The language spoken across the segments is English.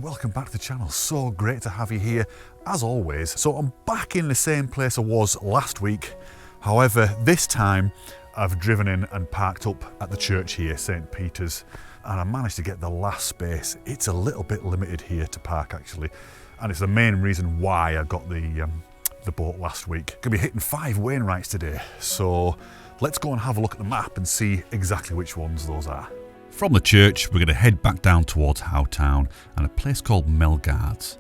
welcome back to the channel. So great to have you here as always. So I'm back in the same place I was last week. However, this time I've driven in and parked up at the church here, St. Peter's, and I managed to get the last space. It's a little bit limited here to park actually, and it's the main reason why I got the boat last week. Gonna be hitting 5 Wainwrights today, so let's go and have a look at the map and see exactly which ones those are. From the church, we're going to head back down towards Howtown and a place called Melgards.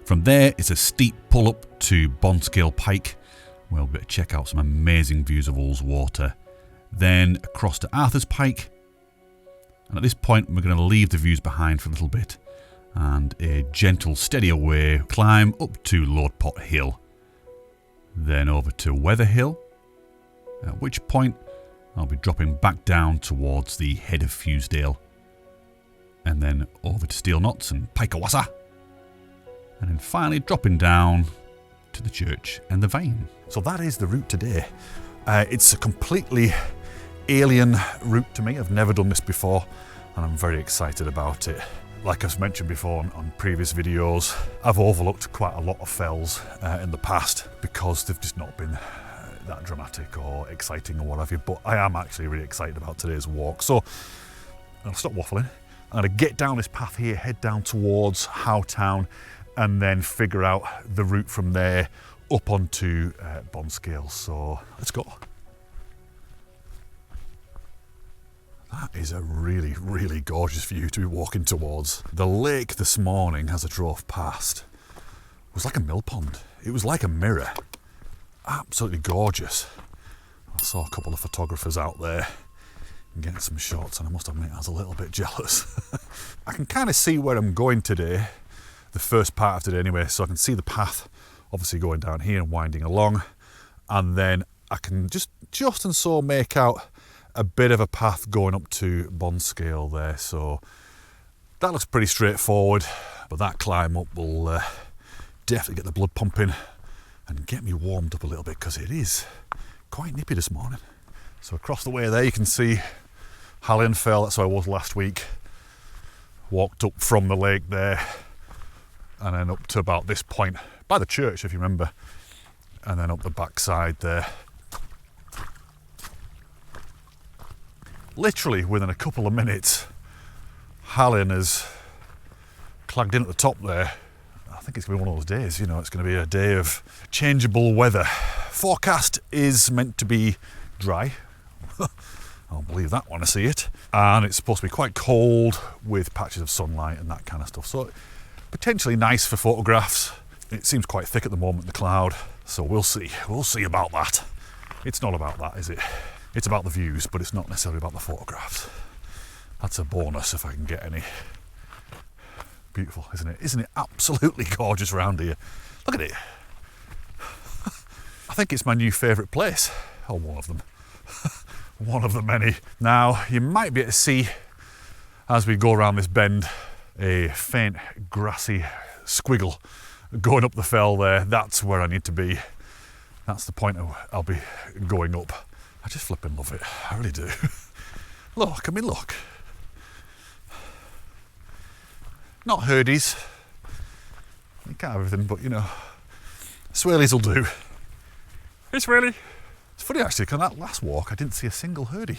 From there, it's a steep pull up to Bonscale Pike, where we'll be able to check out some amazing views of Ullswater. Then across to Arthur's Pike, and at this point, we're going to leave the views behind for a little bit, and a gentle, steady away climb up to Loadpot Hill. Then over to Wether Hill, at which point I'll be dropping back down towards the head of Fusedale, and then over to Steel Knots and Pikawassa, and then finally dropping down to the church and the Vane. So that is the route today. It's a completely alien route to me. I've never done this before and I'm very excited about it. Like I've mentioned before on previous videos, I've overlooked quite a lot of fells in the past because they've just not been that dramatic or exciting or what have you, but I am actually really excited about today's walk. So I'll stop waffling. I'm going to get down this path here, head down towards Howtown, and then figure out the route from there up onto Bonscale. So let's go. That is a really, really gorgeous view to be walking towards. The lake this morning, as I drove past, was like a mill pond. It was like a mirror. Absolutely gorgeous. I saw a couple of photographers out there getting some shots, and I must admit I was a little bit jealous. I can kind of see where I'm going today, the first part of today anyway, so I can see the path obviously going down here and winding along, and then I can just and so make out a bit of a path going up to Bonscale there, so that looks pretty straightforward, but that climb up will definitely get the blood pumping and get me warmed up a little bit because it is quite nippy this morning. So across the way there you can see Hallion Fell, that's where I was last week. Walked up from the lake there and then up to about this point by the church if you remember, and then up the backside there. Literally within a couple of minutes Hallion has clagged in at the top there. I think it's going to be one of those days, you know, it's going to be a day of changeable weather. Forecast is meant to be dry. I'll believe that when I see it. And it's supposed to be quite cold with patches of sunlight and that kind of stuff. So potentially nice for photographs. It seems quite thick at the moment, the cloud. So we'll see. We'll see about that. It's not about that, is it? It's about the views, but it's not necessarily about the photographs. That's a bonus if I can get any. Beautiful, isn't it? Isn't it absolutely gorgeous around here? Look at it. I think it's my new favourite place. Or one of them. One of the many. Now, you might be able to see, as we go around this bend, a faint grassy squiggle going up the fell there. That's where I need to be. That's the point I'll be going up. I just flipping love it. I really do. Look, I mean, look. Not herdies. You can't have everything, but you know, swirlies will do. Hey, swirly. It's funny actually, because on that last walk I didn't see a single herdie.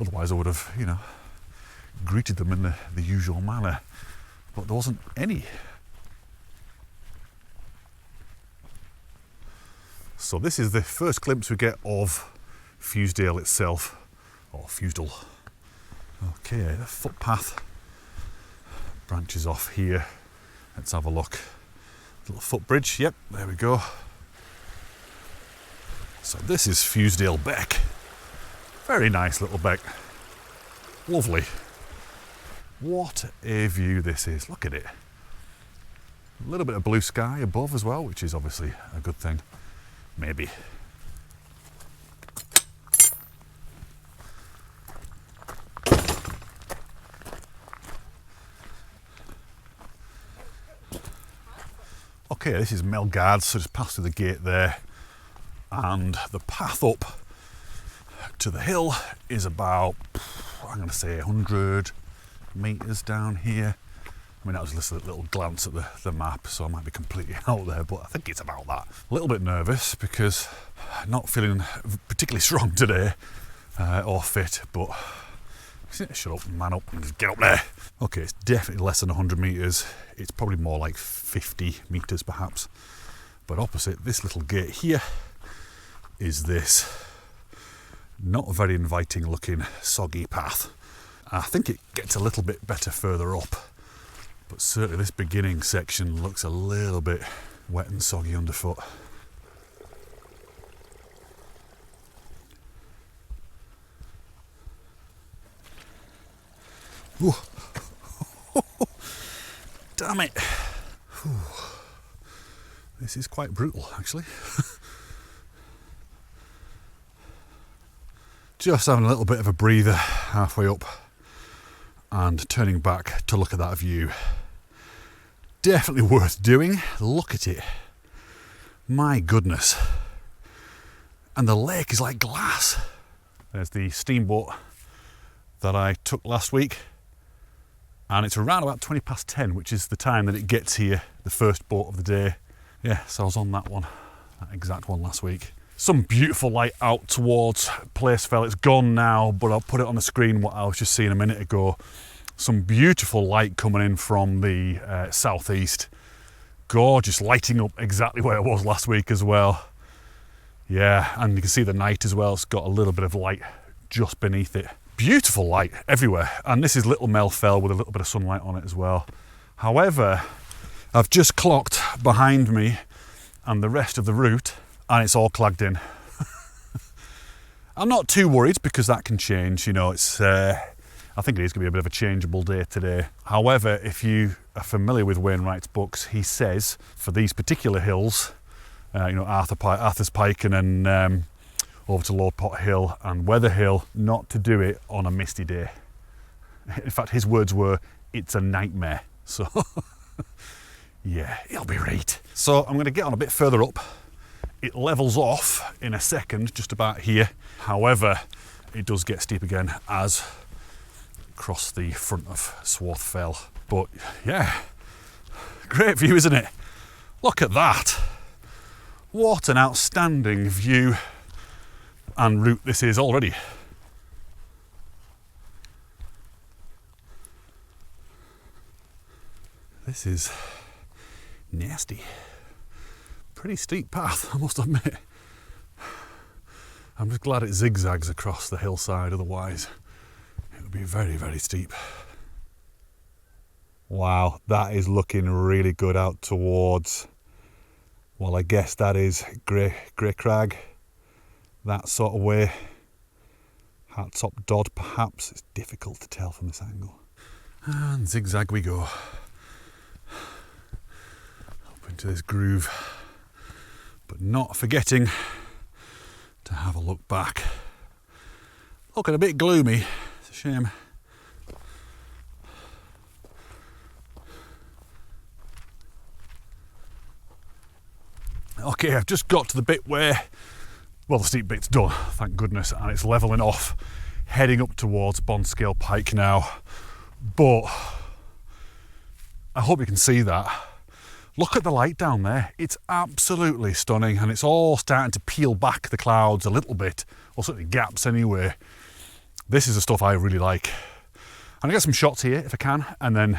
Otherwise I would have, you know, greeted them in the usual manner. But there wasn't any. So this is the first glimpse we get of Fusedale itself, or Fusedale. Okay, the footpath branches off here. Let's have a look. Little footbridge, yep, there we go. So this is Fusedale Beck. Very nice little beck. Lovely. What a view this is, look at it. A little bit of blue sky above as well, which is obviously a good thing. Maybe. Okay, this is Melgards, so just past through the gate there, and the path up to the hill is about, I'm going to say 100 metres down here, I mean, that was just a little glance at the map, so I might be completely out there, but I think it's about that. A little bit nervous because I'm not feeling particularly strong today, or fit, but shut up, man up, and just get up there. Okay, it's definitely less than 100 metres. It's probably more like 50 metres perhaps. But opposite this little gate here is this not very inviting looking soggy path. I think it gets a little bit better further up, but certainly this beginning section looks a little bit wet and soggy underfoot. Ooh. Damn it! Ooh. This is quite brutal, actually. Just having a little bit of a breather halfway up and turning back to look at that view. Definitely worth doing. Look at it. My goodness. And the lake is like glass. There's the steamboat that I took last week. And it's around about 20 past 10, which is the time that it gets here, the first boat of the day. Yeah, so I was on that one, that exact one last week. Some beautiful light out towards Placefell. It's gone now, but I'll put it on the screen what I was just seeing a minute ago. Some beautiful light coming in from the southeast. Gorgeous, lighting up exactly where it was last week as well. Yeah, and you can see the night as well. It's got a little bit of light just beneath it. Beautiful light everywhere, and this is Little Mel Fell with a little bit of sunlight on it as well. However, I've just clocked behind me and the rest of the route, and it's all clagged in. I'm not too worried because that can change, you know. It's I think it is going to be a bit of a changeable day today. However, if you are familiar with Wainwright's books, he says for these particular hills, you know, Arthur's Pike and then over to Loadpot Hill and Wether Hill, not to do it on a misty day. In fact, his words were, "It's a nightmare." So, yeah, it'll be right. So I'm going to get on a bit further up. It levels off in a second, just about here. However, it does get steep again as across the front of Swarth Fell. But yeah, great view, isn't it? Look at that. What an outstanding view and route this is already. This is nasty. Pretty steep path, I must admit. I'm just glad it zigzags across the hillside, otherwise it would be very, very steep. Wow, that is looking really good out towards, well, I guess that is Grey Crag, that sort of way. Hartop Dodd, perhaps. It's difficult to tell from this angle. And zigzag we go. Up into this groove, but not forgetting to have a look back. Looking a bit gloomy, it's a shame. Okay, I've just got to the bit where, well, the steep bit's done, thank goodness, and it's levelling off, heading up towards Bonscale Pike now. But I hope you can see that. Look at the light down there. It's absolutely stunning, and it's all starting to peel back the clouds a little bit, or certainly gaps anyway. This is the stuff I really like. I'm gonna get some shots here if I can, and then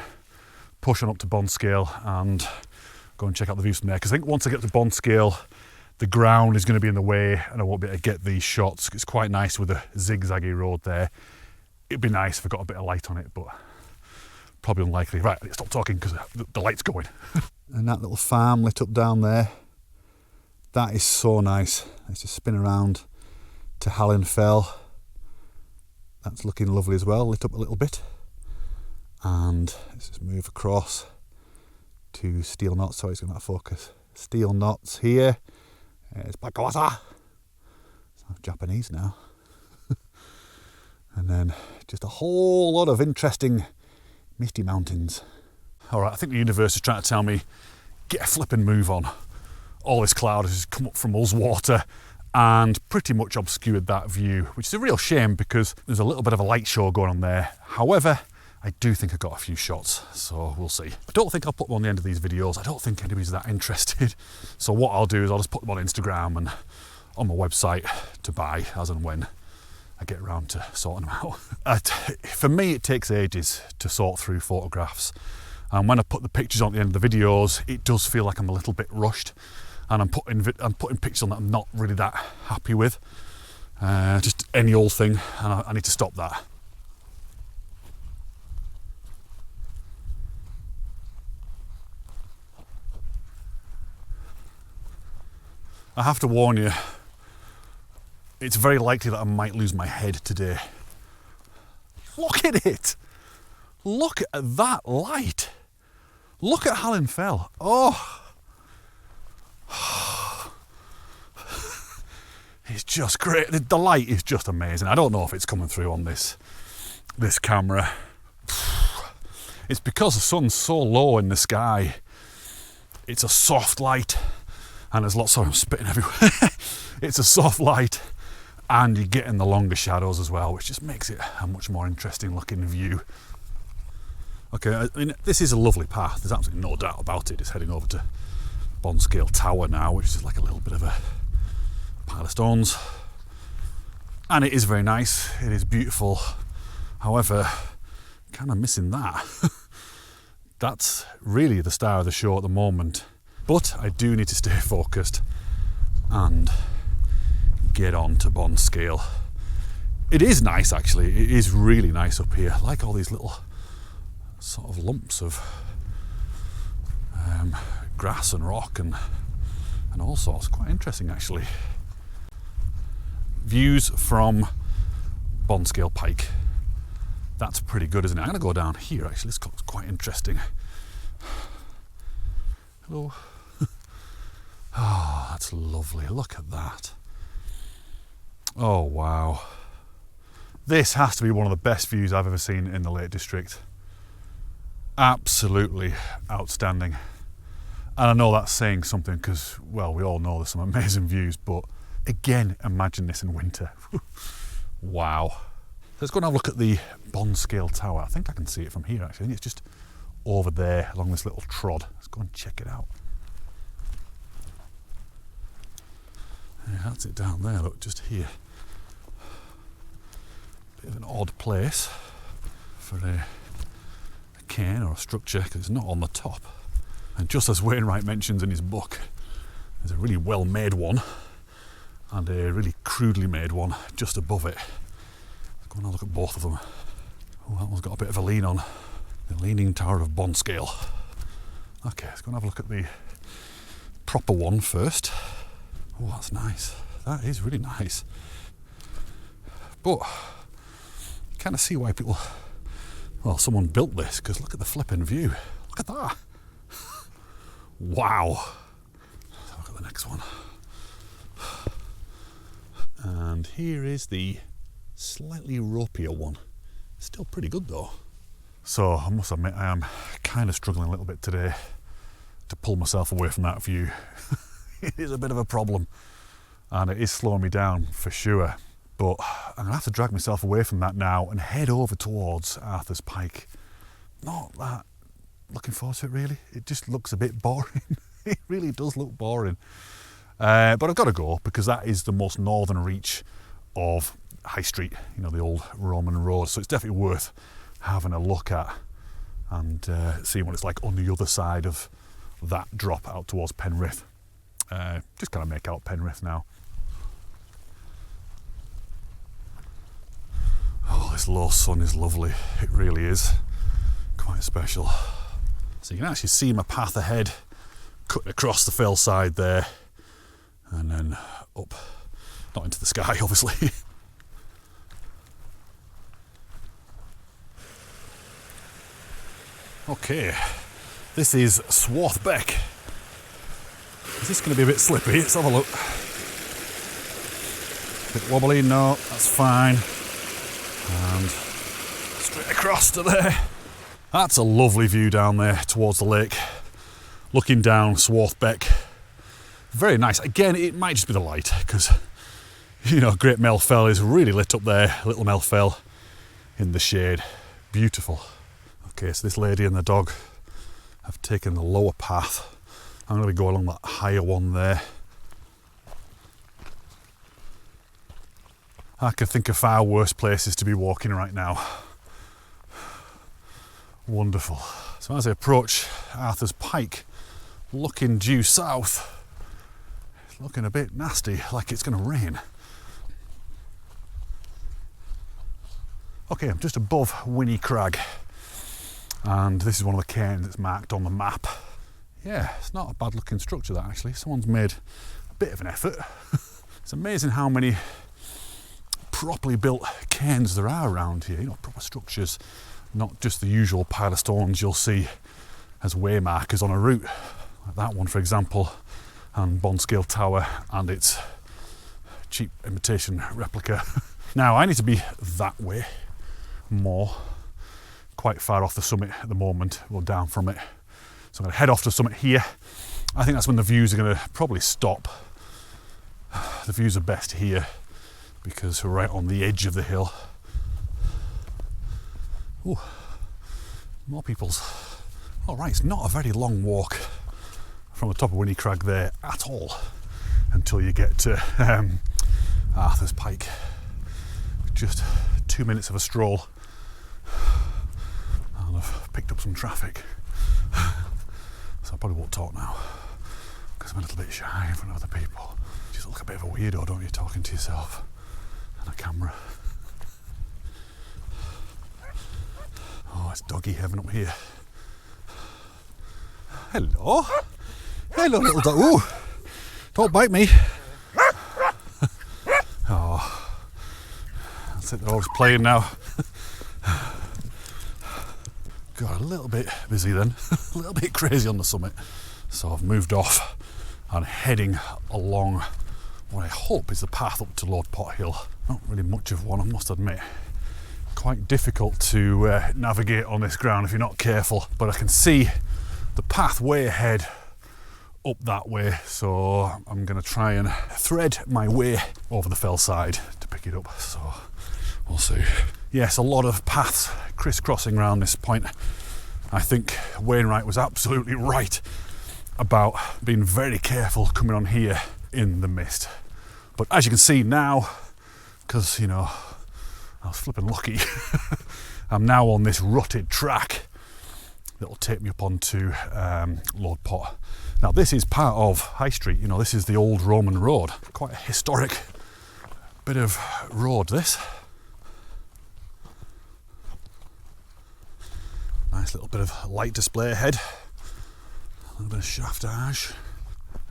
push on up to Bonscale and go and check out the views from there, because I think once I get to Bonscale, the ground is going to be in the way and I won't be able to get these shots. It's quite nice with a zigzaggy road there. It'd be nice if I got a bit of light on it, but probably unlikely. Right, let's stop talking because the light's going. And that little farm lit up down there, that is so nice. Let's just spin around to Hallin Fell. That's looking lovely as well, lit up a little bit. And let's just move across to Steel Knots. Sorry, it's going to focus. Steel Knots here. It's Bakawasa. It's Japanese now. And then just a whole lot of interesting misty mountains. All right, I think the universe is trying to tell me, get a flipping move on. All this cloud has just come up from Ullswater and pretty much obscured that view, which is a real shame because there's a little bit of a light show going on there. However, I do think I got a few shots, so we'll see. I don't think I'll put them on the end of these videos. I don't think anybody's that interested. So what I'll do is I'll just put them on Instagram and on my website to buy as and when I get around to sorting them out. For me, it takes ages to sort through photographs. And when I put the pictures on at the end of the videos, it does feel like I'm a little bit rushed. And I'm putting pictures on that I'm not really that happy with. Just any old thing, and I need to stop that. I have to warn you, it's very likely that I might lose my head today. Look at it! Look at that light! Look at Hallen Fell. Oh! It's just great. The light is just amazing. I don't know if it's coming through on this camera. It's because the sun's so low in the sky. It's a soft light. And there's lots of, I'm spitting everywhere. It's a soft light, and you're getting the longer shadows as well, which just makes it a much more interesting looking view. Okay, I mean, this is a lovely path. There's absolutely no doubt about it. It's heading over to Bonscale Tower now, which is like a little bit of a pile of stones. And it is very nice. It is beautiful. However, kind of missing that. That's really the star of the show at the moment. But I do need to stay focused and get on to Bonscale. It is nice, actually. It is really nice up here. I like all these little sort of lumps of grass and rock and all sorts. Quite interesting, actually. Views from Bonscale Pike. That's pretty good, isn't it? I'm going to go down here, actually. This looks quite interesting. Hello. Oh, that's lovely. Look at that. Oh, wow. This has to be one of the best views I've ever seen in the Lake District. Absolutely outstanding. And I know that's saying something because, well, we all know there's some amazing views, but again, imagine this in winter. Wow. Let's go and have a look at the Bonscale Tower. I think I can see it from here, actually. I think it's just over there along this little trod. Let's go and check it out. Yeah, that's it down there, look, just here. Bit of an odd place for a cairn or a structure because it's not on the top. And just as Wainwright mentions in his book, there's a really well made one and a really crudely made one just above it. Let's go and have a look at both of them. Oh, that one's got a bit of a lean on. The Leaning Tower of Bonscale. Okay, let's go and have a look at the proper one first. Oh, that's nice. That is really nice. But kind of see why people, well, someone built this, because look at the flipping view. Look at that. Wow. Let's look at the next one. And here is the slightly ropier one. Still pretty good though. So I must admit I am kind of struggling a little bit today to pull myself away from that view. It is a bit of a problem and it is slowing me down for sure, but I'm gonna have to drag myself away from that now and head over towards Arthur's Pike. Not that looking forward to it really. It just looks a bit boring. It really does look boring. But I've got to go because that is the most northern reach of High Street, you know, the old Roman road. So it's definitely worth having a look at and seeing what it's like on the other side of that drop out towards Penrith. Just kind of make out Penrith now. Oh, this low sun is lovely. It really is quite special. So you can actually see my path ahead, cutting across the fell side there, and then up, not into the sky, obviously. Okay, this is Swarthbeck. Is this going to be a bit slippy? Let's have a look. Bit wobbly, no, that's fine. And straight across to there. That's a lovely view down there towards the lake. Looking down Swarthbeck. Very nice. Again, it might just be the light because, you know, Great Mel Fell is really lit up there. Little Mel Fell in the shade. Beautiful. Okay, so this lady and the dog have taken the lower path. I'm going to be going along that higher one there. I can think of far worse places to be walking right now. Wonderful. So as I approach Arthur's Pike, looking due south, it's looking a bit nasty, like it's going to rain. Okay, I'm just above Winnie Crag, and this is one of the cairns that's marked on the map. Yeah, it's not a bad looking structure that actually. Someone's made a bit of an effort. It's amazing how many properly built cairns there are around here, you know, proper structures, not just the usual pile of stones you'll see as waymarkers on a route. Like that one, for example, and Bonscale Tower and its cheap imitation replica. Now, I need to be that way more, quite far off the summit at the moment, well, down from it. So I'm going to head off to the summit here. I think that's when the views are going to probably stop. The views are best here because we're right on the edge of the hill. Ooh, more people's. All right, it's not a very long walk from the top of Winnie Crag there at all until you get to Arthur's Pike. Just 2 minutes of a stroll, and I've picked up some traffic. So I probably won't talk now because I'm a little bit shy in front of other people. You just look a bit of a weirdo, don't you, talking to yourself on a camera. Oh, it's doggy heaven up here. Hello. Hello, little dog. Ooh, don't bite me. Oh, that's it, they're all just playing now. Got a little bit busy then, a little bit crazy on the summit. So I've moved off and heading along what I hope is the path up to Loadpot Hill. Not really much of one, I must admit. Quite difficult to navigate on this ground if you're not careful, but I can see the path way ahead up that way, so I'm going to try and thread my way over the fell side to pick it up, so we'll see. Yes, a lot of paths crisscrossing around this point. I think Wainwright was absolutely right about being very careful coming on here in the mist. But as you can see now, because, you know, I was flipping lucky, I'm now on this rutted track that will take me up onto Loadpot. Now this is part of High Street, you know, this is the old Roman road. Quite a historic bit of road, this. Nice little bit of light display ahead. A little bit of shaftage.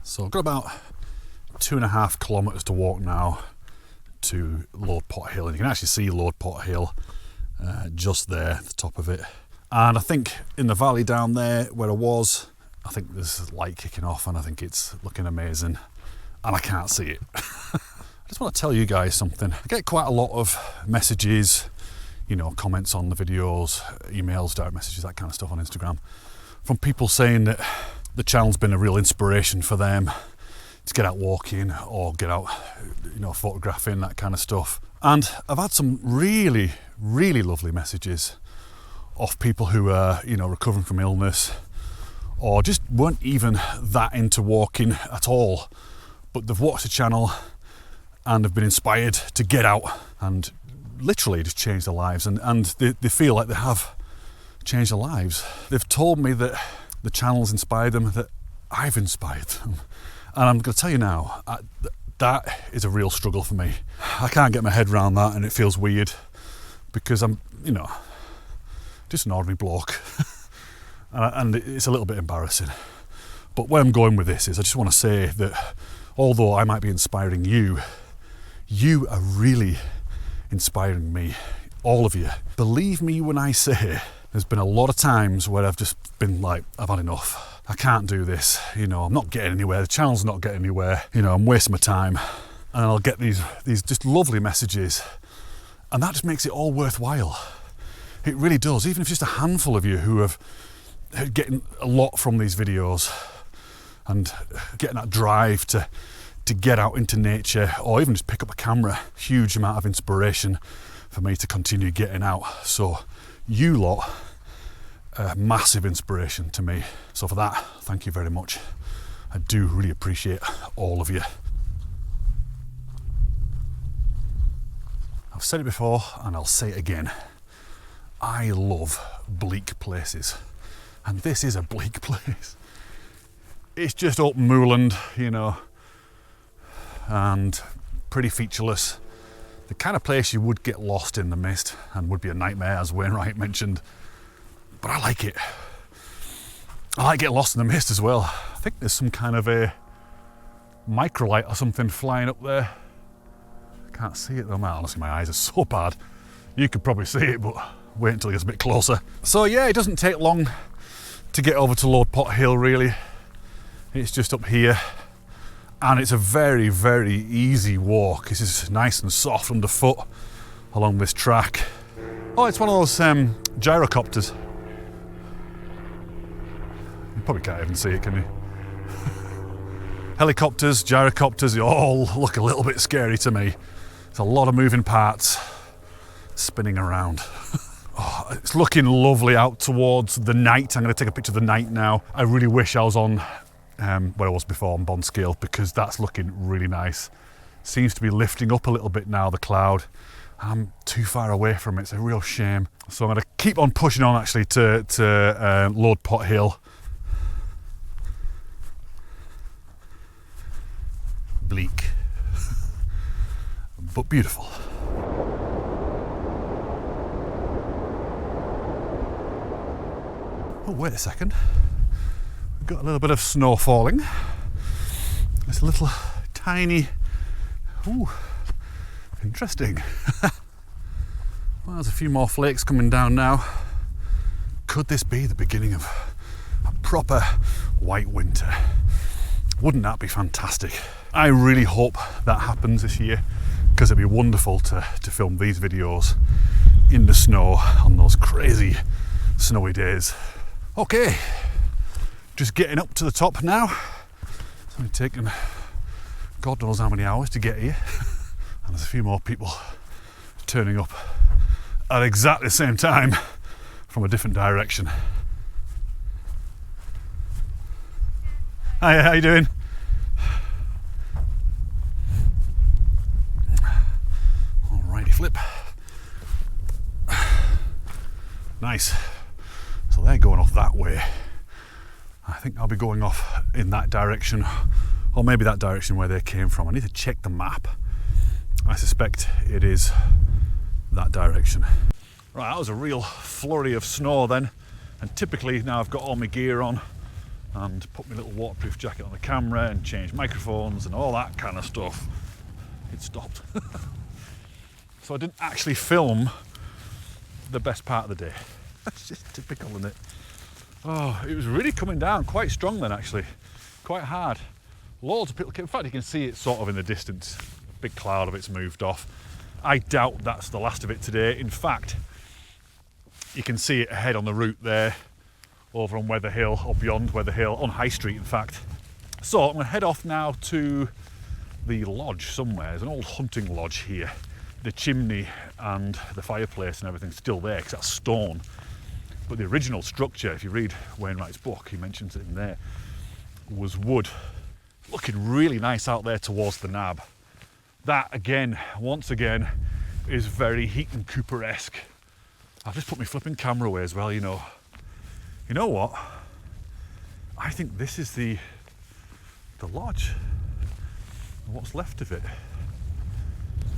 So I've got about 2.5 kilometres to walk now to Loadpot Hill, and you can actually see Loadpot Hill just there at the top of it. And I think in the valley down there where I was, I think there's light kicking off and I think it's looking amazing, and I can't see it. I just want to tell you guys something. I get quite a lot of messages, you know, comments on the videos, emails, direct messages, that kind of stuff on Instagram, from people saying that the channel's been a real inspiration for them to get out walking or get out, you know, photographing, that kind of stuff. And I've had some really, really lovely messages of people who are, you know, recovering from illness or just weren't even that into walking at all, but they've watched the channel and have been inspired to get out and literally just change their lives, and they feel like they have changed their lives. They've told me that the channel's inspired them, that I've inspired them. And I'm going to tell you now, that is a real struggle for me. I can't get my head around that, and it feels weird because I'm, you know, just an ordinary bloke. And it's a little bit embarrassing. But where I'm going with this is I just want to say that although I might be inspiring you, you are really inspiring me, all of you. Believe me when I say there's been a lot of times where I've just been like, I've had enough. I can't do this, you know, I'm not getting anywhere, the channel's not getting anywhere, you know, I'm wasting my time. And I'll get these just lovely messages, and that just makes it all worthwhile. It really does, even if just a handful of you who have getting a lot from these videos and getting that drive to get out into nature or even just pick up a camera, huge amount of inspiration for me to continue getting out. So you lot a massive inspiration to me. So for that, thank you very much. I do really appreciate all of you. I've said it before and I'll say it again. I love bleak places. And this is a bleak place. It's just open moorland, you know, and pretty featureless. The kind of place you would get lost in the mist and would be a nightmare, as Wainwright mentioned. But I like it. I like getting lost in the mist as well. I think there's some kind of a microlight or something flying up there. Can't see it though, man. Honestly, my eyes are so bad. You could probably see it, but wait until it gets a bit closer. So yeah, it doesn't take long to get over to Loadpot Hill, really. It's just up here, and it's a very, very easy walk. This is nice and soft underfoot along this track. Oh, it's one of those gyrocopters. You probably can't even see it, can you? Helicopters, gyrocopters, they all look a little bit scary to me. There's a lot of moving parts spinning around. Oh, it's looking lovely out towards the night. I'm going to take a picture of the night now. I really wish I was on where I was before on Bonscale, because that's looking really nice. Seems to be lifting up a little bit now, the cloud. I'm too far away from it. It's a real shame. So I'm going to keep on pushing on actually to Loadpot Hill. Bleak, but beautiful. Oh, wait a second. We've got a little bit of snow falling. It's a little tiny, ooh, interesting. Well, there's a few more flakes coming down now. Could this be the beginning of a proper white winter? Wouldn't that be fantastic? I really hope that happens this year, because it'd be wonderful to film these videos in the snow on those crazy snowy days. Okay, just getting up to the top now. It's only taken God knows how many hours to get here. And there's a few more people turning up at exactly the same time from a different direction. Hi, how you doing? Alrighty, flip. Nice. So they're going off that way. I think I'll be going off in that direction, or maybe that direction where they came from. I need to check the map. I suspect it is that direction. Right, that was a real flurry of snow then. And typically now I've got all my gear on and put my little waterproof jacket on the camera and change microphones and all that kind of stuff. It stopped. So I didn't actually film the best part of the day. That's just typical, isn't it? Oh, it was really coming down quite strong then, actually. Quite hard. Loads of people, in fact you can see it sort of in the distance. A big cloud of it's moved off. I doubt that's the last of it today. In fact, you can see it ahead on the route there, over on Wether Hill, or beyond Wether Hill, on High Street in fact. So I'm going to head off now to the lodge somewhere. There's an old hunting lodge here. The chimney and the fireplace and everything's still there because that's stone. But the original structure, if you read Wainwright's book, he mentions it in there, was wood. Looking really nice out there towards the nab. That again, once again, is very Heaton Cooper-esque. I've just put my flipping camera away as well, you know. You know what? I think this is the lodge. What's left of it?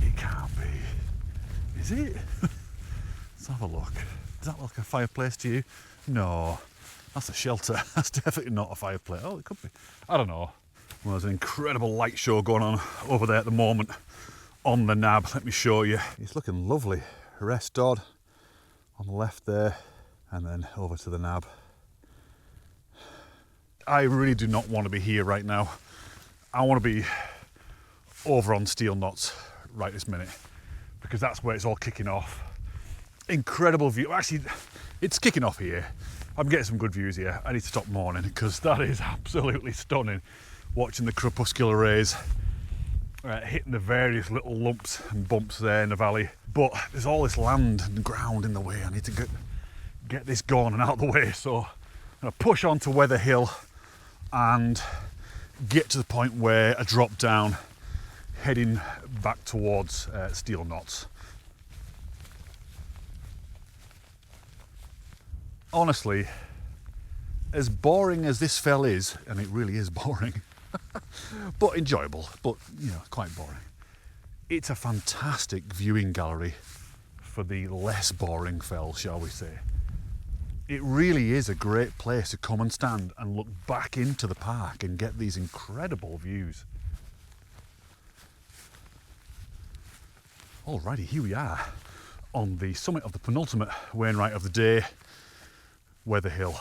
It can't be. Is it? Let's have a look. Does that look like a fireplace to you? No, that's a shelter. That's definitely not a fireplace. Oh, it could be. I don't know. Well, there's an incredible light show going on over there at the moment on the nab. Let me show you. It's looking lovely. Rest Dodd on the left there, and then over to the nab. I really do not want to be here right now. I want to be over on Steel Knots right this minute, because that's where it's all kicking off. Incredible view. Actually, it's kicking off here. I'm getting some good views here. I need to stop mourning because that is absolutely stunning. Watching the crepuscular rays hitting the various little lumps and bumps there in the valley. But there's all this land and ground in the way. I need to get this gone and out of the way. So I'm going to push on to Wether Hill and get to the point where I drop down, heading back towards Steel Knots. Honestly, as boring as this fell is, and it really is boring, but enjoyable, but you know, quite boring. It's a fantastic viewing gallery for the less boring fell, shall we say. It really is a great place to come and stand and look back into the park and get these incredible views. Alrighty, here we are on the summit of the penultimate Wainwright of the day, Wether Hill.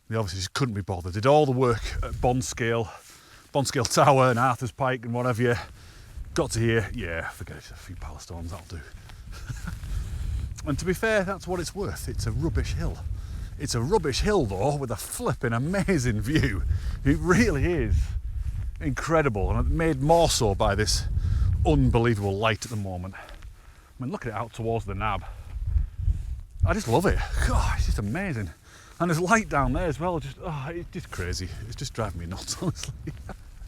They obviously just couldn't be bothered. Did all the work at Bonscale Tower and Arthur's Pike and whatever you. Got to here, yeah, forget it, a few power storms, that'll do. And to be fair, that's what it's worth. It's a rubbish hill. It's a rubbish hill though, with a flipping amazing view. It really is incredible, and made more so by this unbelievable light at the moment. I mean, look at it out towards the nab. I just love it. God, it's just amazing. And there's light down there as well. Just, oh, it's just crazy. It's just driving me nuts, honestly.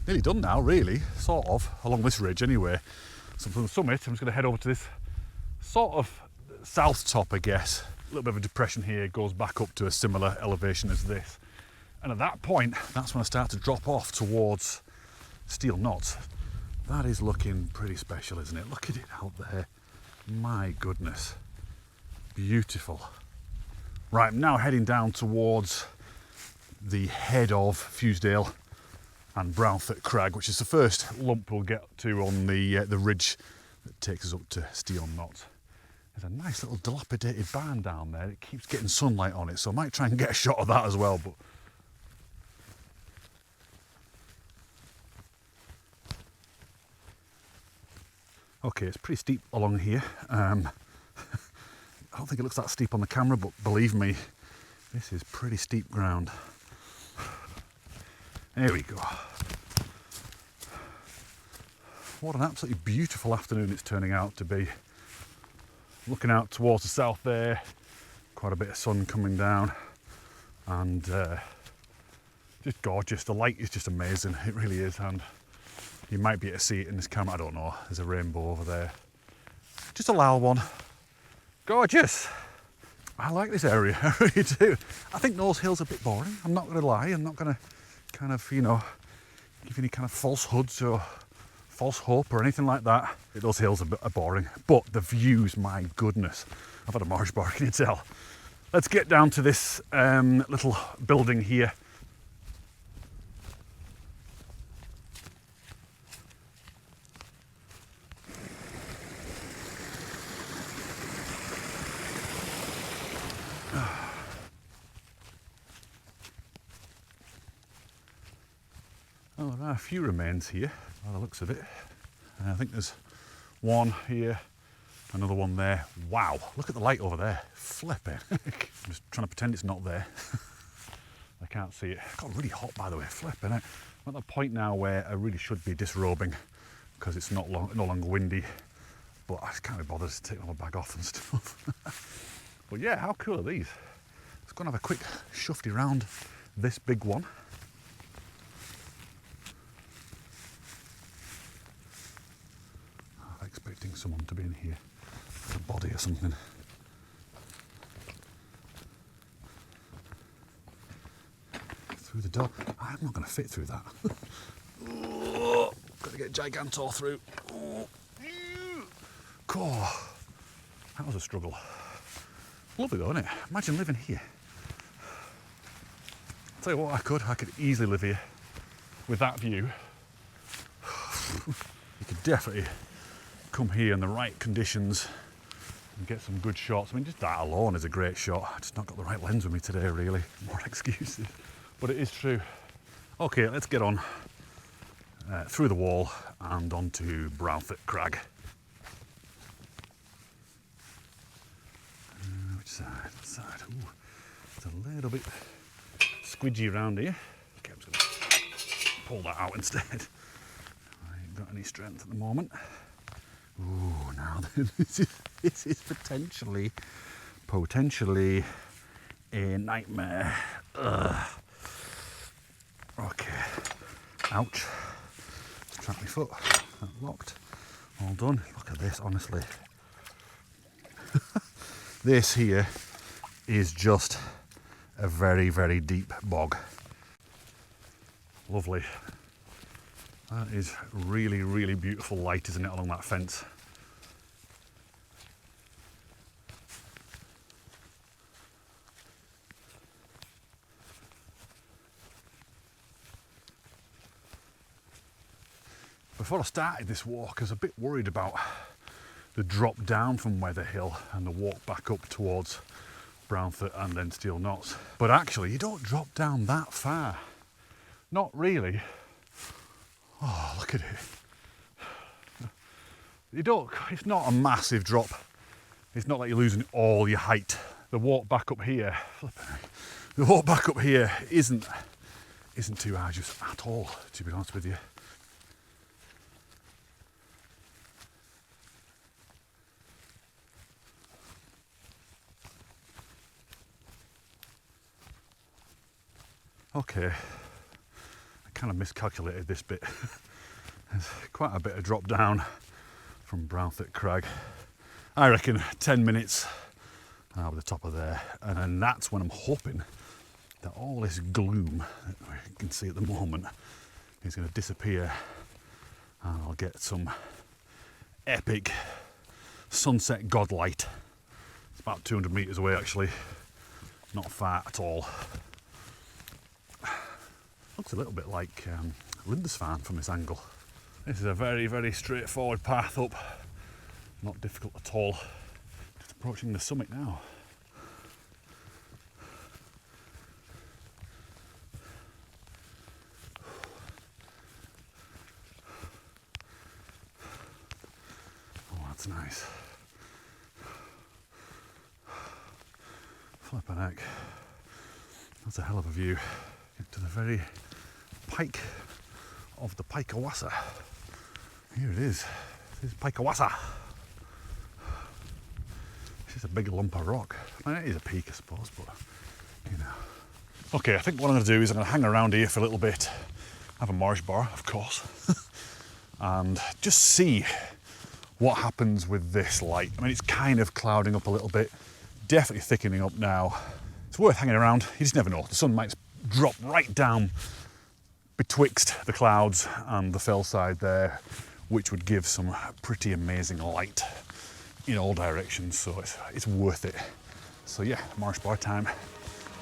Nearly done now, really, sort of, along this ridge anyway. So from the summit, I'm just going to head over to this sort of south top, I guess. A little bit of a depression here, goes back up to a similar elevation as this. And at that point, that's when I start to drop off towards Steel Knots. That is looking pretty special, isn't it? Look at it out there. My goodness. Beautiful. Right, I'm now heading down towards the head of Fusedale and Brownfoot Crag, which is the first lump we'll get to on the ridge that takes us up to Steel Knots. There's a nice little dilapidated barn down there. It keeps getting sunlight on it, so I might try and get a shot of that as well. But okay, it's pretty steep along here. I don't think it looks that steep on the camera, but believe me, this is pretty steep ground. There we go. What an absolutely beautiful afternoon it's turning out to be. Looking out towards the south there, quite a bit of sun coming down, and just gorgeous. The light is just amazing, it really is, and you might be able to see it in this camera, I don't know. There's a rainbow over there. Just a loud one. Gorgeous. I like this area, I really do. I think Nose Hill's a bit boring, I'm not going to lie. I'm not going to kind of, you know, give any kind of falsehoods or false hope or anything like that. Those hills are boring, but the views, my goodness. I've had a marsh bar, can you tell? Let's get down to this little building here. Oh, there are a few remains here, by the looks of it. I think there's one here, another one there. Wow, look at the light over there. Flipping. I'm just trying to pretend it's not there. I can't see it. It got really hot, by the way. Flipping it. I'm at the point now where I really should be disrobing because it's no longer windy, but I just can't be bothered to take my bag off and stuff. But yeah, how cool are these? Let's go and have a quick shufty round this big one. Expecting someone to be in here, a body or something. Through the door. I'm not going to fit through that. Oh, got to get Gigantor through. Oh. God, that was a struggle. Lovely though, isn't it? Imagine living here. I'll tell you what, I could easily live here with that view. You could definitely come here in the right conditions and get some good shots. I mean, just that alone is a great shot. I just not got the right lens with me today, really. More excuses, but it is true. Okay, let's get on through the wall and onto Brownfoot Crag. Which side? That side. Ooh, it's a little bit squidgy around here. Okay, I'm just going to pull that out instead. I ain't got any strength at the moment. Ooh, now this is potentially potentially a nightmare. Ugh. Okay, ouch, trapped my foot, that's locked, all done. Look at this, honestly. This here is just a very, very deep bog. Lovely. That is really, really beautiful light, isn't it, along that fence? Before I started this walk, I was a bit worried about the drop down from Wether Hill and the walk back up towards Brownfoot and then Steel Knots. But actually, you don't drop down that far. Not really. Oh, look at it. You don't, it's not a massive drop. It's not like you're losing all your height. The walk back up here, isn't too arduous at all, to be honest with you. Okay, I kind of miscalculated this bit. There's quite a bit of drop down from Brownfoot Crag. I reckon 10 minutes over the top of there, and then that's when I'm hoping that all this gloom that we can see at the moment is going to disappear and I'll get some epic sunset godlight. It's about 200 metres away actually, not far at all. Looks a little bit like Lindisfarne from this angle. This is a very, very straightforward path up. Not difficult at all. Just approaching the summit now. Oh, that's nice. Flippin' heck. That's a hell of a view. Get to the very Pike of the Pikawassa. Here it is. This is Pikawassa. This is a big lump of rock. I mean, it is a peak, I suppose, but you know. Okay, I think what I'm going to do is I'm going to hang around here for a little bit, have a Mars bar, of course, and just see what happens with this light. I mean, it's kind of clouding up a little bit, definitely thickening up now. It's worth hanging around. You just never know. The sun might drop right down betwixt the clouds and the fellside there, which would give some pretty amazing light in all directions, so it's worth it. So yeah, Marsh bar time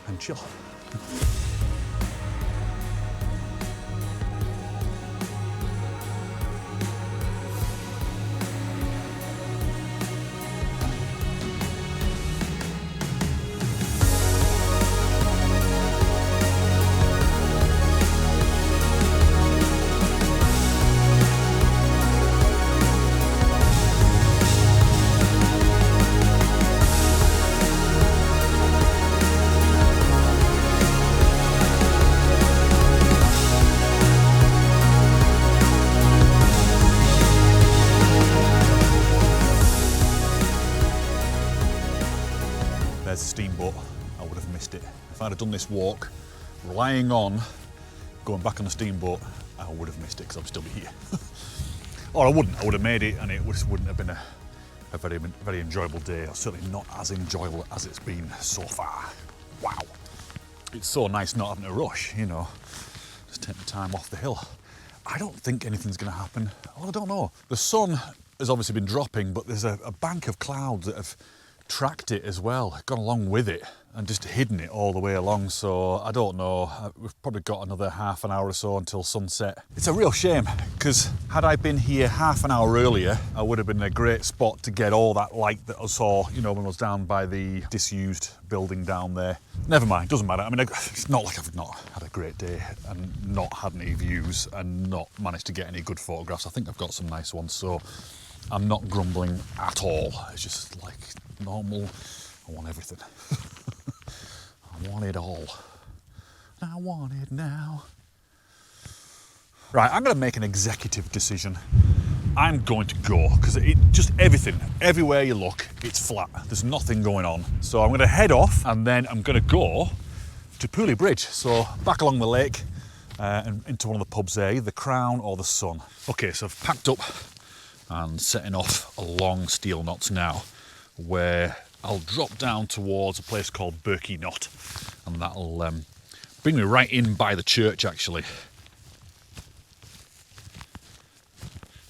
and chill. There's a steamboat. I would have missed it. If I'd have done this walk relying on going back on the steamboat, I would have missed it because I'd still be here. Or I wouldn't. I would have made it and it just wouldn't have been a very, very enjoyable day. Or certainly not as enjoyable as it's been so far. Wow. It's so nice not having to rush, you know. Just take the time off the hill. I don't think anything's going to happen. Well, I don't know. The sun has obviously been dropping, but there's a bank of clouds that have tracked it as well, gone along with it and just hidden it all the way along. So I don't know, we've probably got another half an hour or so until sunset. It's a real shame because had I been here half an hour earlier, I would have been in a great spot to get all that light that I saw, you know, when I was down by the disused building down there. Never mind, doesn't matter. I mean, it's not like I've not had a great day and not had any views and not managed to get any good photographs. I think I've got some nice ones, so I'm not grumbling at all. It's just like normal. I want everything. I want it all. I want it now. Right, I'm going to make an executive decision. I'm going to go, because it just everything, everywhere you look, it's flat. There's nothing going on. So I'm going to head off and then I'm going to go to Pooley Bridge. So back along the lake and into one of the pubs there, either the Crown or the Sun. Okay, so I've packed up and setting off along Steel Knots now, where I'll drop down towards a place called Berkey Knot, and that'll bring me right in by the church actually.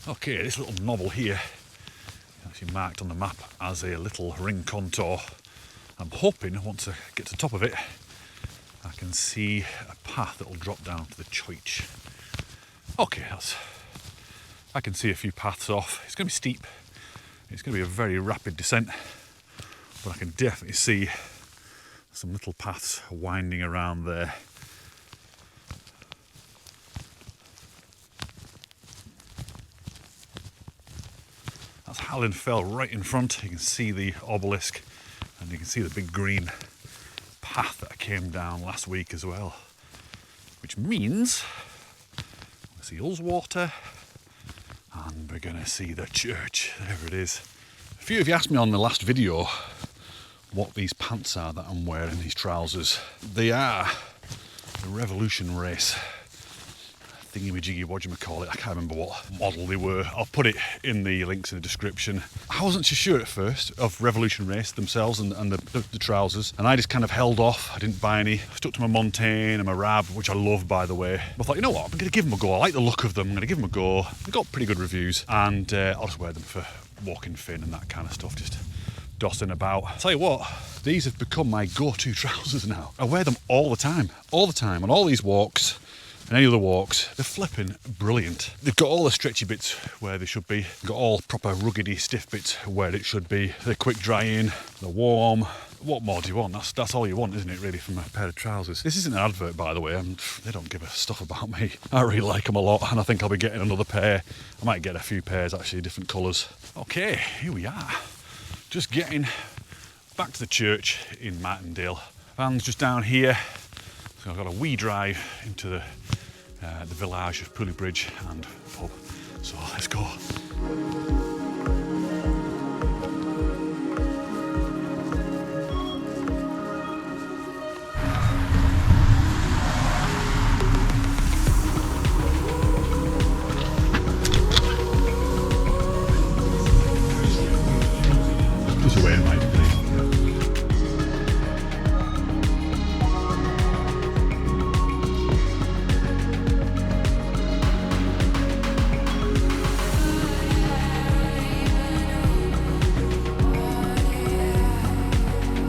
Okay, this little knoll here, actually marked on the map as a little ring contour. I'm hoping once I get to the top of it, I can see a path that will drop down to the church. Okay, I can see a few paths off. It's going to be steep. It's going to be a very rapid descent, but I can definitely see some little paths winding around there. That's Hallin Fell right in front. You can see the obelisk and you can see the big green path that I came down last week as well, which means I see Ullswater and we're going to see the church. There it is. A few of you asked me on the last video what these pants are that I'm wearing, these trousers. They are the Revolution Race thingy-majiggy, what do you call it? I can't remember what model they were. I'll put it in the links in the description. I wasn't too sure at first of Revolution Race themselves and the trousers, and I just kind of held off. I didn't buy any. I stuck to my Montaigne and my Rab, which I love, by the way. I thought, you know what, I'm going to give them a go. I like the look of them. I'm going to give them a go. They got pretty good reviews, and I'll just wear them for walking Finn and that kind of stuff, just dossing about. I'll tell you what, these have become my go-to trousers now. I wear them all the time, on all these walks and any other walks. They're flipping brilliant. They've got all the stretchy bits where they should be. They've got all proper ruggedy stiff bits where it should be. They're quick drying, they're warm. What more do you want? That's all you want, isn't it, really, from a pair of trousers? This isn't an advert, by the way, and they don't give a stuff about me. I really like them a lot, and I think I'll be getting another pair. I might get a few pairs, actually, different colours. Okay, here we are. Just getting back to the church in Martindale. Van's just down here. So I've got a wee drive into the village of Pooley Bridge and pub. So let's go.